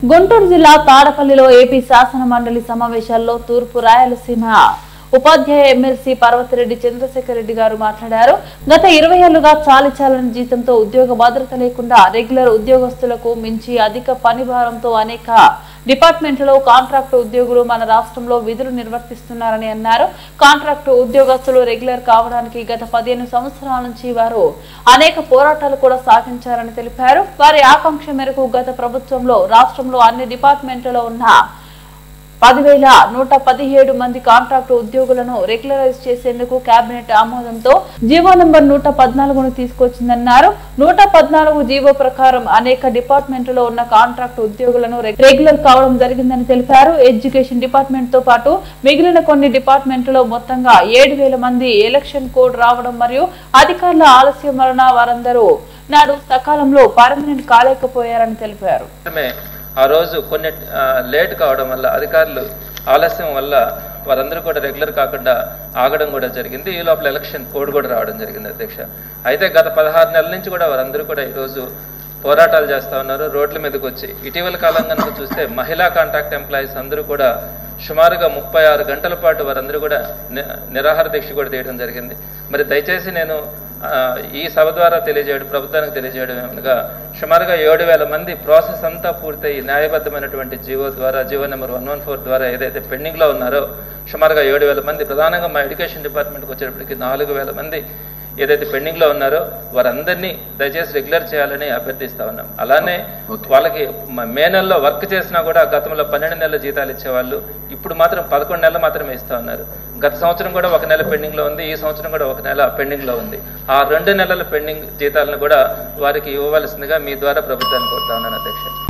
గుంటూరు జిల్లా తాడపల్లిలో ఏపీ శాసన మండలి సమావేశాల్లో తూర్పు రాయలసీమ ఉపాధ్యాయ ఎమ్మెల్సీ పర్వతిరెడ్డి చంద్రశేఖర్ రెడ్డి గారు మాట్లాడారు. గత 20 ఏళ్లుగా చాలీచాలని జీతంతో ఉద్యోగ భద్రత లేకుండా రెగ్యులర్ ఉద్యోగస్తులకు మించి అధిక పనిభారంతో అనేక డిపార్ట్మెంట్లలో కాంట్రాక్టు ఉద్యోగులు మన రాష్ట్రంలో విధులు నిర్వర్తిస్తున్నారని అన్నారు. కాంట్రాక్టు ఉద్యోగస్తులు రెగ్యులర్ కావడానికి గత 15 సంవత్సరాల నుంచి వారు అనేక పోరాటాలు కూడా సాగించారని తెలిపారు. వారి ఆకాంక్ష మేరకు గత ప్రభుత్వంలో రాష్ట్రంలో అన్ని డిపార్ట్మెంట్లలో ఉన్న 10,117 మంది కాంట్రాక్టు ఉద్యోగులను రెగ్యులరైజ్ చేసేందుకు కేబినెట్ ఆమోదంతో జీవో నంబర్ 114ను తీసుకొచ్చిందన్నారు. 114 జీవో ప్రకారం అనేక డిపార్ట్మెంట్లో ఉన్న కాంట్రాక్టు ఉద్యోగులను రెగ్యులర్ కావడం జరిగిందని తెలిపారు. ఎడ్యుకేషన్ డిపార్ట్మెంట్ తో పాటు మిగిలిన కొన్ని డిపార్ట్మెంట్లో మొత్తంగా 7,000 మంది ఎలక్షన్ కోడ్ రావడం మరియు అధికారుల ఆలస్యం వలన వారందరూ నాడు సకాలంలో పర్మనెంట్ కాలేకపోయారని తెలిపారు. ఆ రోజు కొన్ని లేట్ కావడం వల్ల అధికారులు ఆలస్యం వల్ల వారందరూ కూడా రెగ్యులర్ కాకుండా ఆగడం కూడా జరిగింది. ఈ లోపల ఎలక్షన్ కోడ్ కూడా రావడం జరిగింది అధ్యక్ష. అయితే గత 16 నెలల నుంచి కూడా వారందరూ కూడా ఈరోజు పోరాటాలు చేస్తూ ఉన్నారు, రోడ్ల మీదకి వచ్చి. ఇటీవల కాలం కనుక చూస్తే మహిళా కాంట్రాక్ట్ ఎంప్లాయీస్ అందరూ కూడా సుమారుగా 36 గంటల పాటు వారందరూ కూడా నిరాహార దీక్ష కూడా చేయడం జరిగింది. మరి దయచేసి నేను ఈ సభ ద్వారా ప్రభుత్వానికి తెలియజేయడం ఏమనగా సుమారుగా 7,000 మంది ప్రాసెస్ అంతా పూర్తయి న్యాయబద్ధమైనటువంటి జీవో నెంబర్ 114 ద్వారా ఏదైతే పెండింగ్లో ఉన్నారో సుమారుగా 7,000 మంది, ప్రధానంగా మా ఎడ్యుకేషన్ డిపార్ట్మెంట్కి వచ్చేటప్పటికి 4,000 మంది ఏదైతే పెండింగ్లో ఉన్నారో వారందరినీ దయచేసి రెగ్యులర్ చేయాలని అభ్యర్థిస్తా ఉన్నాం. అలానే వాళ్ళకి మే నెలలో వర్క్ చేసినా కూడా గతంలో 12 నెలల జీతాలు ఇచ్చేవాళ్ళు ఇప్పుడు మాత్రం 11 నెలలు మాత్రమే ఇస్తా ఉన్నారు. గత సంవత్సరం కూడా 1 నెల పెండింగ్లో ఉంది, ఈ సంవత్సరం కూడా 1 నెల పెండింగ్లో ఉంది. ఆ 2 నెలల పెండింగ్ జీతాలను కూడా వారికి ఇవ్వవలసిందిగా మీ ద్వారా ప్రభుత్వాన్ని కోరుతా ఉన్నాను అధ్యక్ష.